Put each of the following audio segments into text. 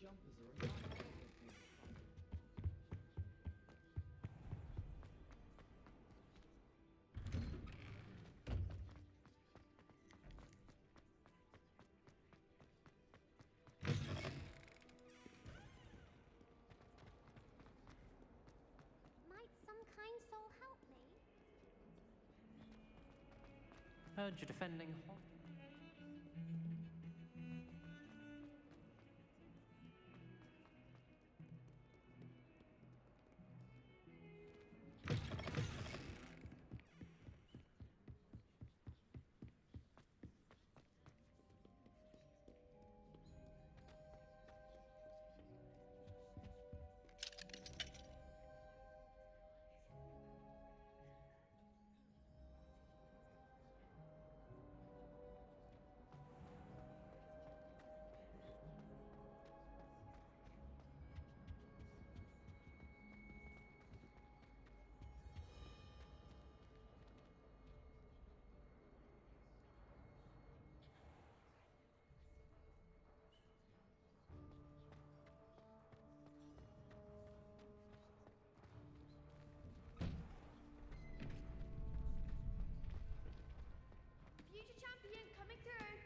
jumpers are a nice thing. Might some kind soul help me? Heard you're defending Hogwarts. Future champion coming through.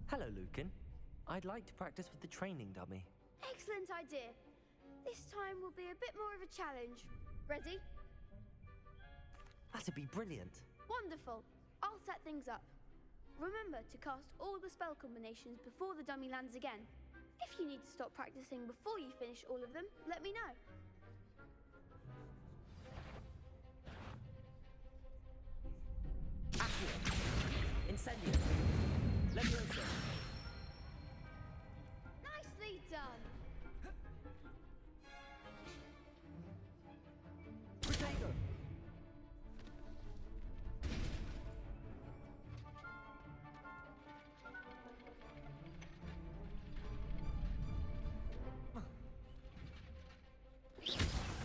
Hello, Lucan. I'd like to practice with the training dummy. Excellent idea. This time will be a bit more of a challenge. Ready? That'd be brilliant. Wonderful. I'll set things up. Remember to cast all the spell combinations before the dummy lands again. If you need to stop practicing before you finish all of them, let me know. Accio. Incendio. Leviosa. Nicely done. Protego.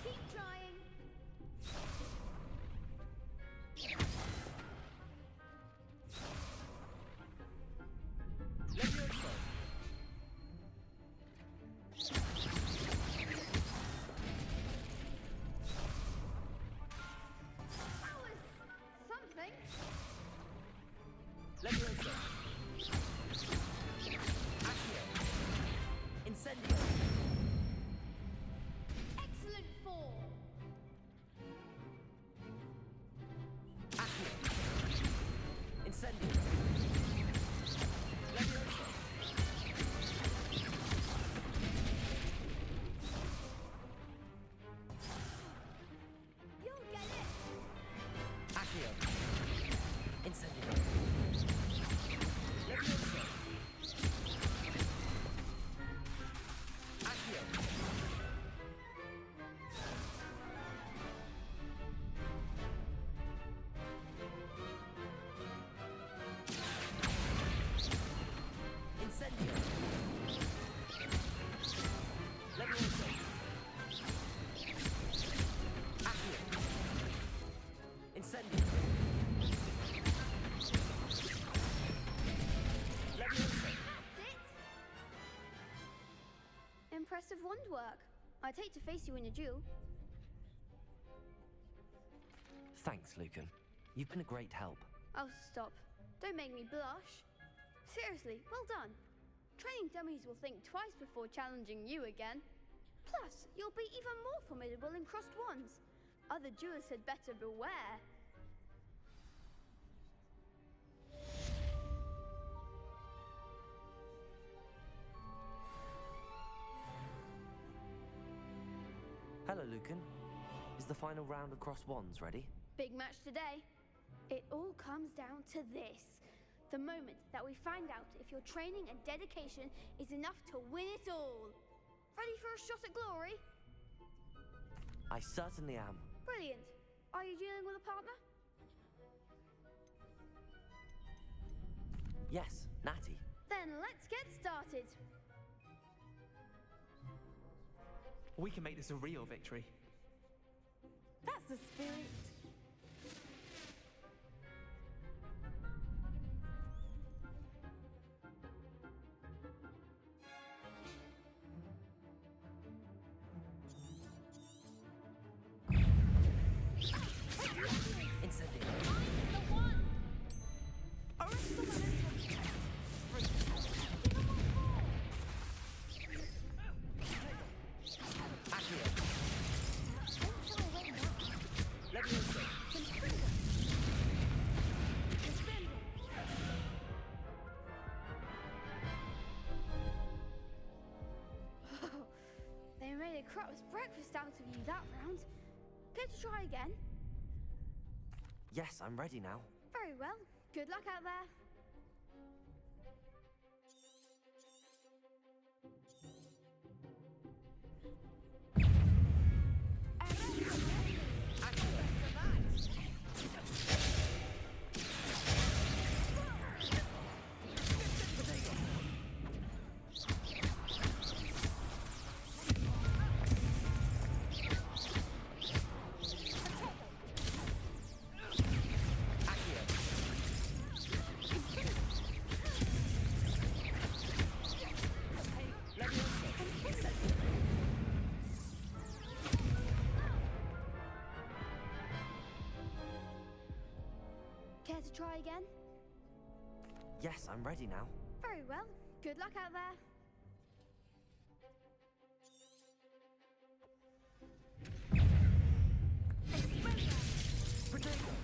Keep trying. Leviosa. That was something. Leviosa. Accio. Incendio. Excellent form. Accio. Incendio. Leviosa. You'll get it. Accio. Incendio. Leviosa. Accio. Incendio. Leviosa. Accio. Incendio. Leviosa. That's it. Impressive wand work. I'd hate to face you in a duel. Thanks, Lucan. You've been a great help. Oh, stop. Don't make me blush. Seriously, well done. Training dummies will think twice before challenging you again. Plus, you'll be even more formidable in crossed wands. Other duelists had better beware. Hello, Lucan. Is the final round of cross wands ready? Big match today. It all comes down to this. The moment that we find out if your training and dedication is enough to win it all. Ready for a shot at glory? I certainly am. Brilliant. Are you dealing with a partner? Yes, Natty. Then let's get started. We can make this a real victory. That's the spirit. scrumptious breakfast out of you that round. Care to try again? Yes, I'm ready now. Very well. Good luck out there. Care to try again? Yes, I'm ready now. Very well. Good luck out there. Potato!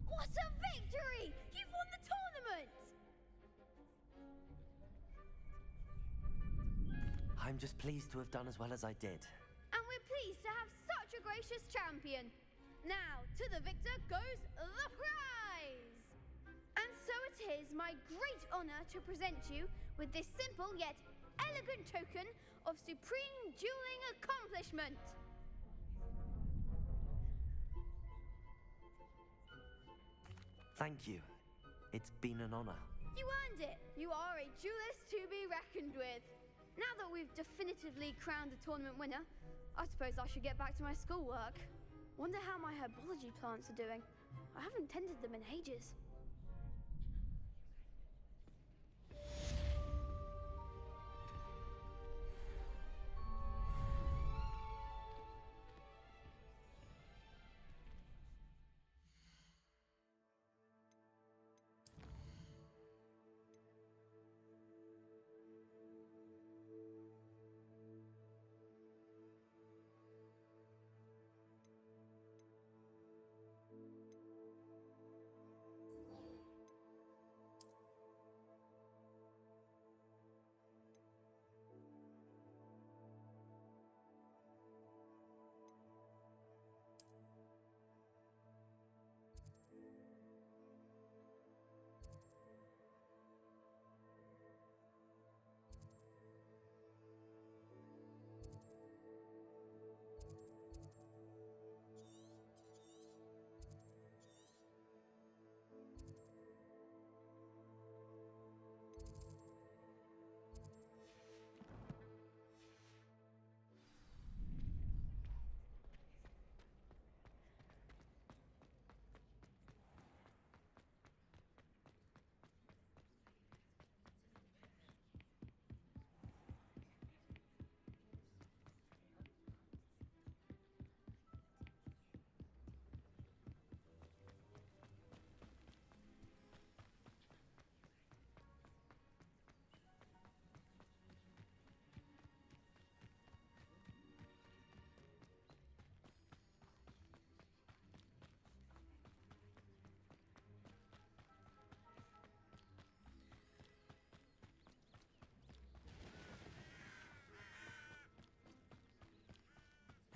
What a victory! You've won the tournament! I'm just pleased to have done as well as I did. And we're pleased to have such a gracious champion. Now, to the victor goes the prize! And so it is my great honor to present you with this simple yet elegant token of supreme dueling accomplishment. Thank you. It's been an honor. You earned it. You are a duelist to be reckoned with. Now that we've definitively crowned the tournament winner, I suppose I should get back to my schoolwork. Wonder how my herbology plants are doing. I haven't tended them in ages.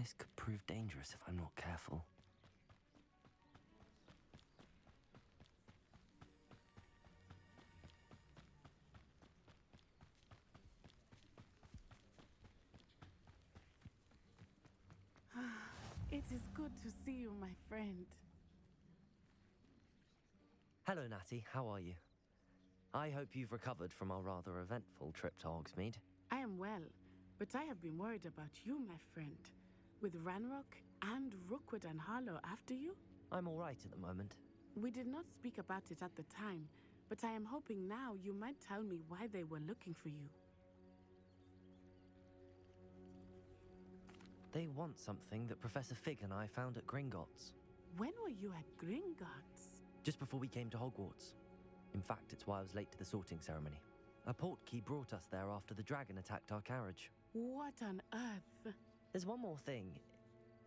This could prove dangerous if I'm not careful. It is good to see you, my friend. Hello, Natty. How are you? I hope you've recovered from our rather eventful trip to Hogsmeade. I am well, but I have been worried about you, my friend. With Ranrock and Rookwood and Harlow after you? I'm all right at the moment. We did not speak about it at the time, but I am hoping now you might tell me why they were looking for you. They want something that Professor Fig and I found at Gringotts. When were you at Gringotts? Just before we came to Hogwarts. In fact, it's why I was late to the sorting ceremony. A portkey brought us there after the dragon attacked our carriage. What on earth? There's one more thing.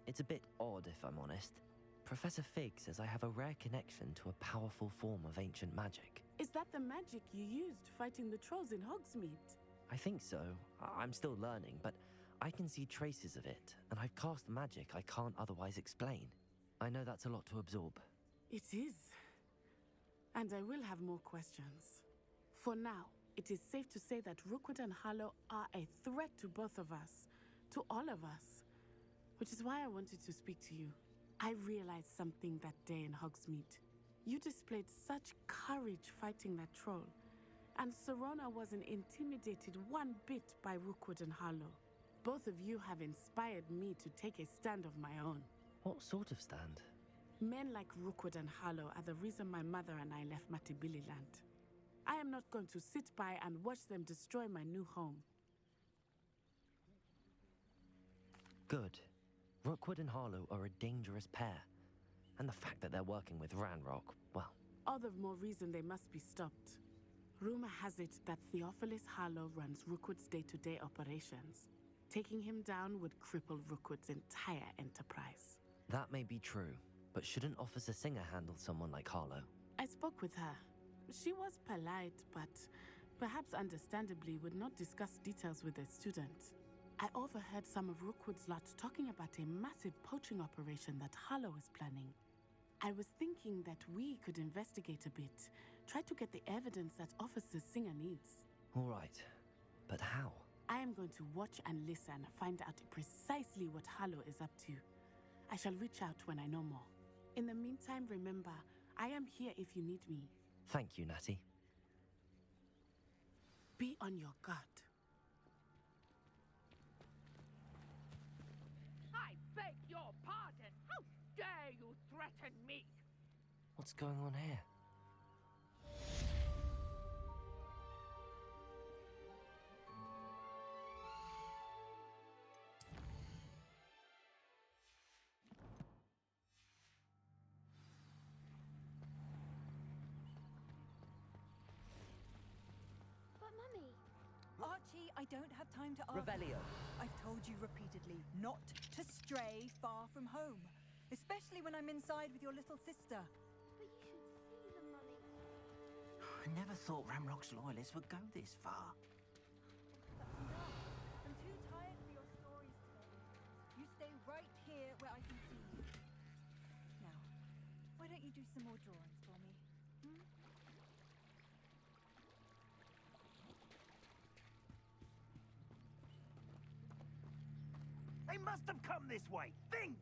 It's a bit odd, if I'm honest. Professor Fig says I have a rare connection to a powerful form of ancient magic. Is that the magic you used fighting the trolls in Hogsmeade? I think so. I'm still learning, but I can see traces of it, and I've cast magic I can't otherwise explain. I know that's a lot to absorb. It is. And I will have more questions. For now, it is safe to say that Rookwood and Harlow are a threat to both of us. To all of us. Which is why I wanted to speak to you. I realized something that day in Hogsmeade. You displayed such courage fighting that troll. And Serona wasn't intimidated one bit by Rookwood and Harlow. Both of you have inspired me to take a stand of my own. What sort of stand? Men like Rookwood and Harlow are the reason my mother and I left Matibililand. I am not going to sit by and watch them destroy my new home. Good. Rookwood and Harlow are a dangerous pair. And the fact that they're working with Ranrock, well... All the more reason they must be stopped. Rumor has it that Theophilus Harlow runs Rookwood's day-to-day operations. Taking him down would cripple Rookwood's entire enterprise. That may be true, but shouldn't Officer Singer handle someone like Harlow? I spoke with her. She was polite, but perhaps understandably would not discuss details with a student. I overheard some of Rookwood's lot talking about a massive poaching operation that Harlow is planning. I was thinking that we could investigate a bit, try to get the evidence that Officer Singer needs. All right, but how? I am going to watch and listen, find out precisely what Harlow is up to. I shall reach out when I know more. In the meantime, remember, I am here if you need me. Thank you, Natty. Be on your guard. I beg your pardon. How dare you threaten me? What's going on here? But Mummy, Archie, I don't have time to argue. Revelio. I've told you repeatedly not to stray far from home, especially when I'm inside with your little sister. but you should see them, Mummy. I never thought Ramrock's loyalists would go this far. That's enough. I'm too tired for your stories today. You stay right here where I can see you. Now, why don't you do some more drawings for me? Hmm? They must have come this way. Think!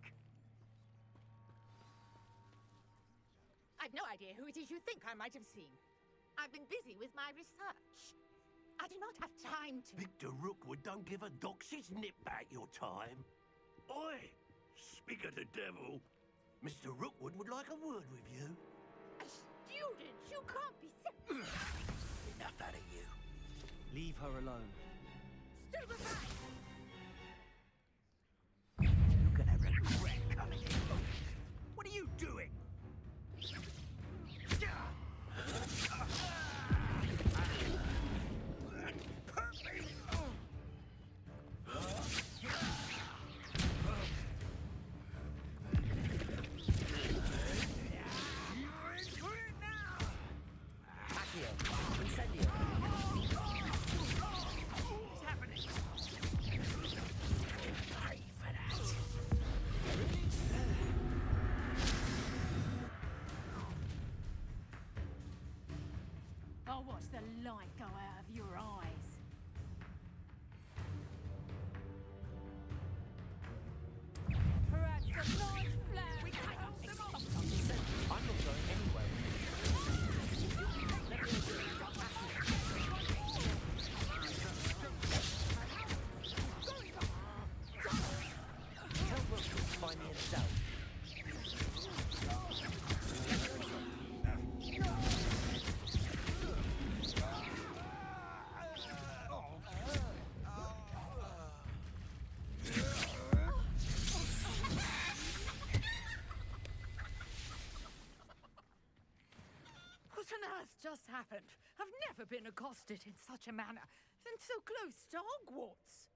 I've no idea who it is you think I might have seen. I've been busy with my research. I do not have time to... Victor Rookwood don't give a doxy's nip back your time. Oi! Speak of the devil. Mr. Rookwood would like a word with you. A student! You can't be... Enough out of you. Leave her alone. Stand aside! You're gonna regret coming here. What are you doing? Accio. Incendio. What's happening? yourself. What on earth just happened? I've never been accosted in such a manner, and so close to Hogwarts.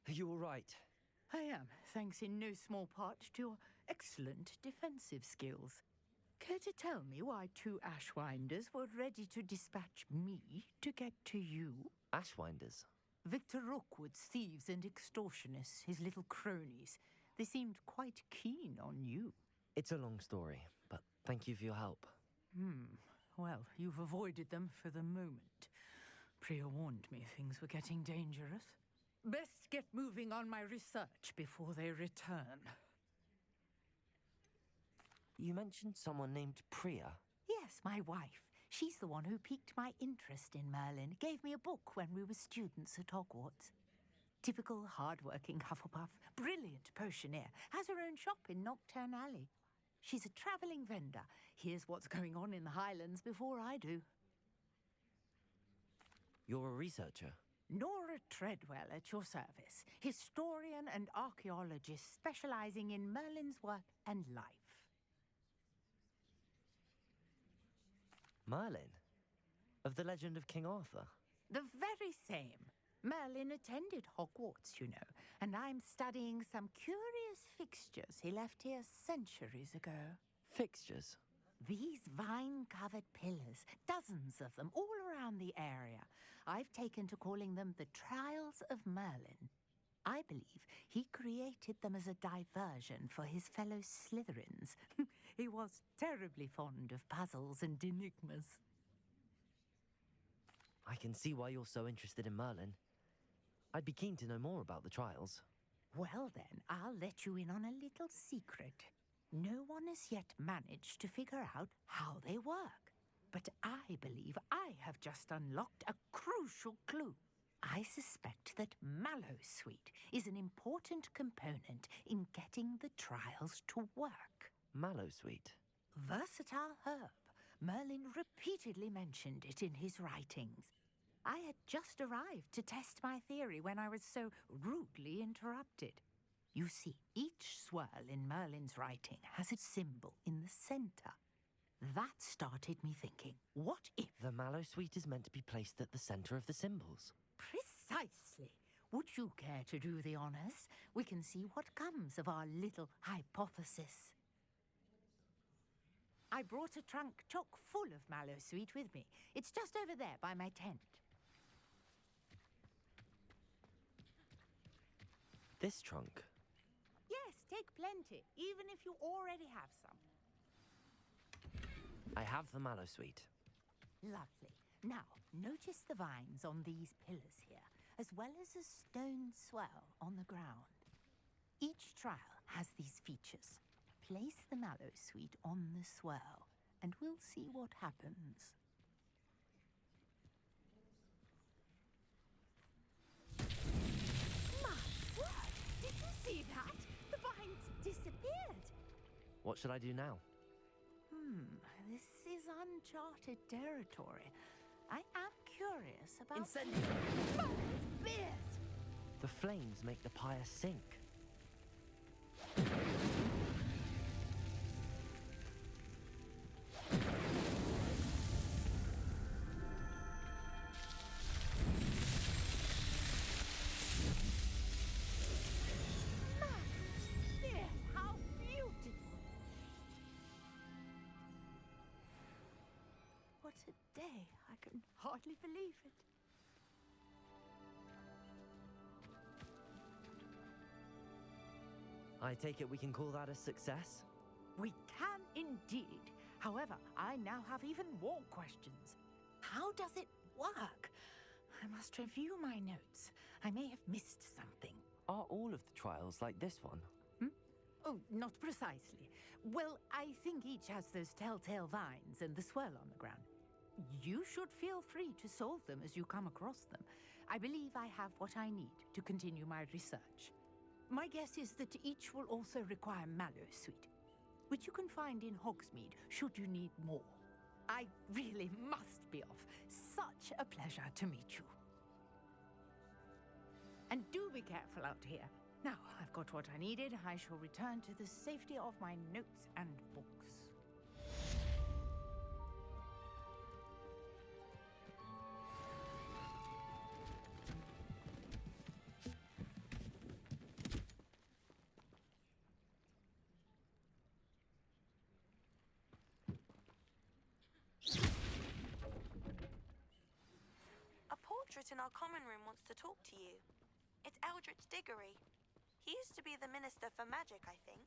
Are you all right? I am, thanks in no small part to your excellent defensive skills. Care to tell me why two Ashwinders were ready to dispatch me to get to you? Ashwinders? Victor Rookwood's thieves and extortionists, his little cronies. They seemed quite keen on you. It's a long story, but thank you for your help. Well, you've avoided them for the moment. Priya warned me things were getting dangerous. Best get moving on my research before they return. You mentioned someone named Priya. Yes, my wife. She's the one who piqued my interest in Merlin. Gave me a book when we were students at Hogwarts. Typical hard-working Hufflepuff, brilliant potioneer, has her own shop in Knockturn Alley. She's a travelling vendor. Hears what's going on in the Highlands before I do. You're a researcher? Nora Treadwell at your service. Historian and archaeologist specialising in Merlin's work and life. Merlin? Of the legend of King Arthur? The very same. Merlin attended Hogwarts, you know, and I'm studying some curious fixtures he left here centuries ago. Fixtures? These vine-covered pillars, dozens of them, all around the area. I've taken to calling them the Trials of Merlin. I believe he created them as a diversion for his fellow Slytherins. He was terribly fond of puzzles and enigmas. I can see why you're so interested in Merlin. I'd be keen to know more about the trials. Well then, I'll let you in on a little secret. No one has yet managed to figure out how they work. But I believe I have just unlocked a crucial clue. I suspect that Mallowsweet is an important component in getting the trials to work. Mallowsweet? Versatile herb. Merlin repeatedly mentioned it in his writings. I had just arrived to test my theory when I was so rudely interrupted. You see, each swirl in Merlin's writing has a symbol in the center. That started me thinking, what if... The Mallowsweet is meant to be placed at the center of the symbols. Precisely. Would you care to do the honors? We can see what comes of our little hypothesis. I brought a trunk chock full of Mallowsweet with me. It's just over there by my tent. This trunk? Yes, take plenty, even if you already have some. I have the Mallowsweet. Lovely. Now, notice the vines on these pillars here, as well as a stone swell on the ground. Each trial has these features. Place the Mallowsweet on the swell, and we'll see what happens. My word! Did you see that? The vines disappeared. What should I do now? This is uncharted territory. I am curious about... Incendiary! Merlin's beard! The flames make the pyre sink. How beautiful! What a day. I can hardly believe it. I take it we can call that a success? We can indeed. However, I now have even more questions. How does it work? I must review my notes. I may have missed something. Are all of the trials like this one? Oh, not precisely. Well, I think each has those telltale vines and the swirl on the ground. You should feel free to solve them as you come across them. I believe I have what I need to continue my research. My guess is that each will also require Mallowsweet, which you can find in Hogsmeade should you need more. I really must be off. Such a pleasure to meet you. And do be careful out here. Now, I've got what I needed. I shall return to the safety of my notes and books. A portrait in our common room wants to talk to you. It's Eldritch Diggory. He used to be the Minister for Magic, I think.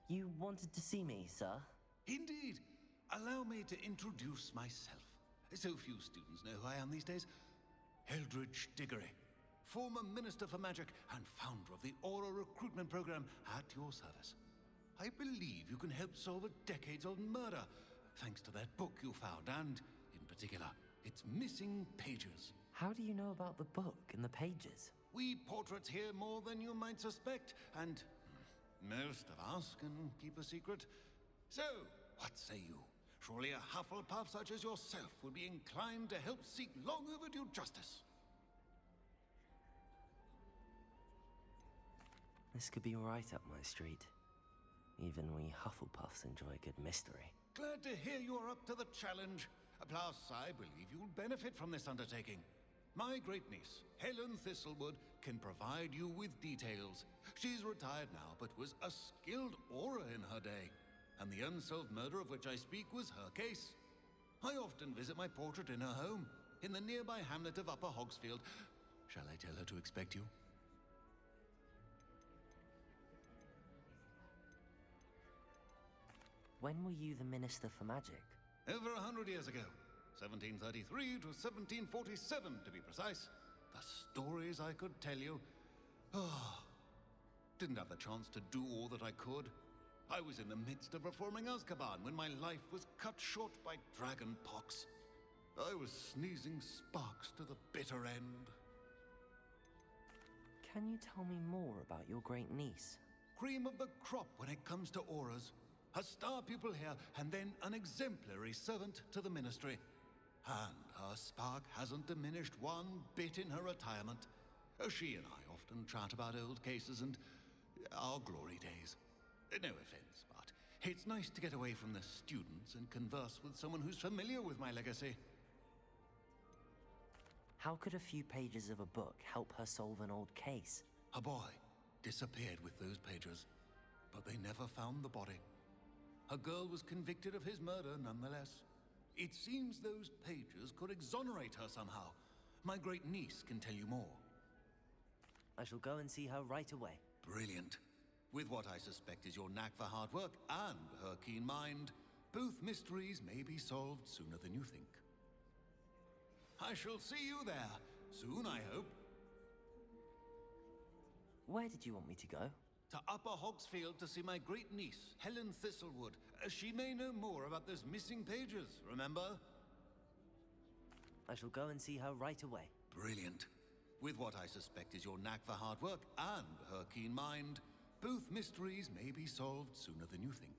You wanted to see me, sir? Indeed. Allow me to introduce myself. So few students know who I am these days. Eldritch Diggory, former Minister for Magic and founder of the Aura Recruitment Program at your service. I believe you can help solve a decades-old murder, thanks to that book you found, and, in particular, its missing pages. How do you know about the book and the pages? We portraits hear more than you might suspect, and most of us can keep a secret. So, what say you? Surely a Hufflepuff such as yourself would be inclined to help seek long overdue justice. This could be right up my street. Even we Hufflepuffs enjoy a good mystery. Glad to hear you're up to the challenge. Plus, I believe you'll benefit from this undertaking. My great-niece, Helen Thistlewood, can provide you with details. She's retired now, but was a skilled aura in her day. And the unsolved murder of which I speak was her case. I often visit my portrait in her home, in the nearby hamlet of Upper Hogsfield. Shall I tell her to expect you? When were you the Minister for Magic? Over 100 years ago. 1733 to 1747, to be precise. The stories I could tell you. Didn't have the chance to do all that I could. I was in the midst of reforming Azkaban when my life was cut short by dragon pox. I was sneezing sparks to the bitter end. Can you tell me more about your great niece? Cream of the crop when it comes to auras. A star pupil here, and then an exemplary servant to the ministry. And her spark hasn't diminished one bit in her retirement. She and I often chat about old cases and our glory days. No offense, but it's nice to get away from the students and converse with someone who's familiar with my legacy. How could a few pages of a book help her solve an old case? A boy disappeared with those pages, but they never found the body. A girl was convicted of his murder nonetheless. It seems those pages could exonerate her somehow. My great niece can tell you more. I shall go and see her right away. Brilliant. With what I suspect is your knack for hard work and her keen mind, both mysteries may be solved sooner than you think. I shall see you there. Soon, I hope. Where did you want me to go? To Upper Hogsfield to see my great niece, Helen Thistlewood. She may know more about those missing pages, remember? I shall go and see her right away. Brilliant. With what I suspect is your knack for hard work and her keen mind, both mysteries may be solved sooner than you think.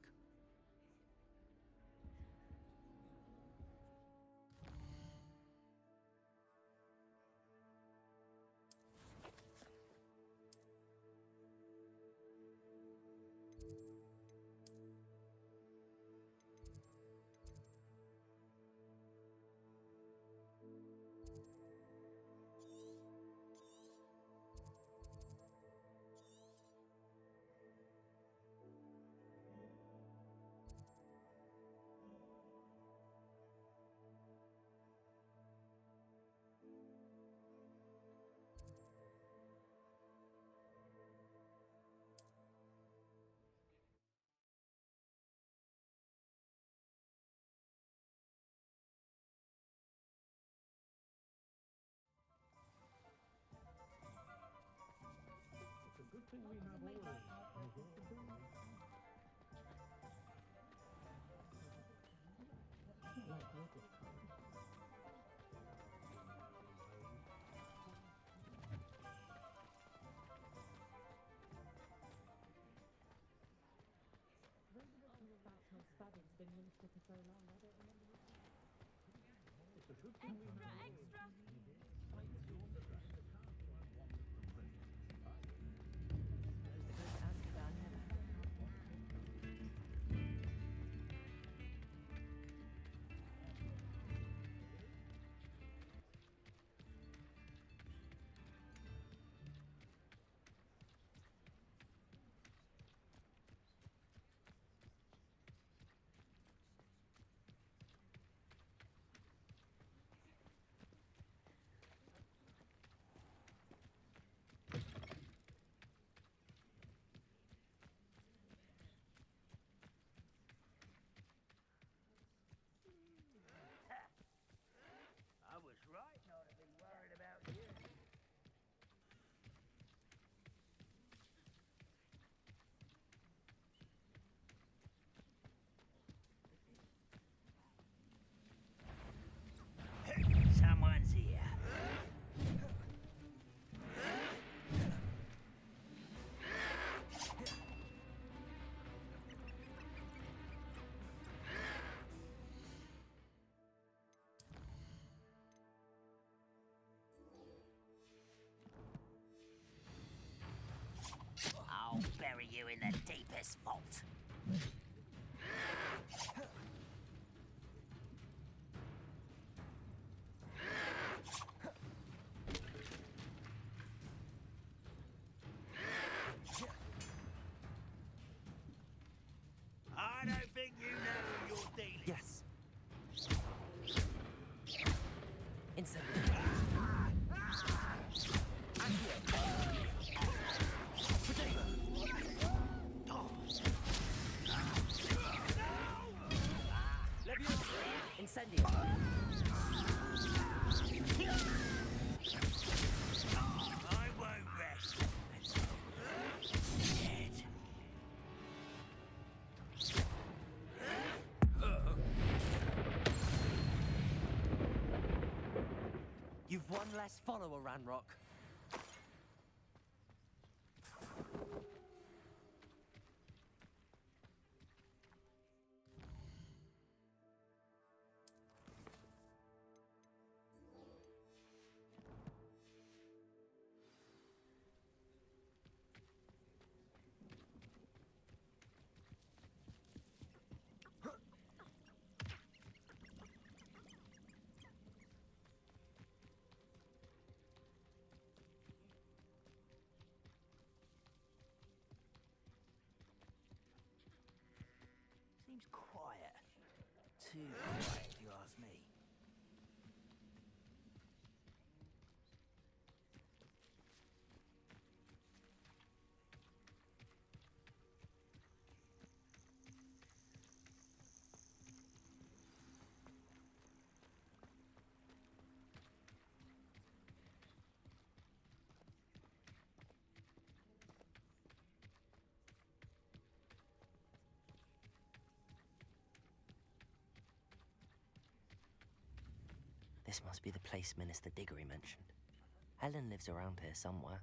I was right not to be worried about you. Someone's here. I'll bury you in the deepest vault. I don't think you know who you're dealing with. Yes. Incendiary. Incendiary. I won't rest. Dead. You've one less follower, Ranrock. Seems quiet. Too quiet, if you ask me. This must be the place Minister Diggory mentioned. Helen lives around here somewhere.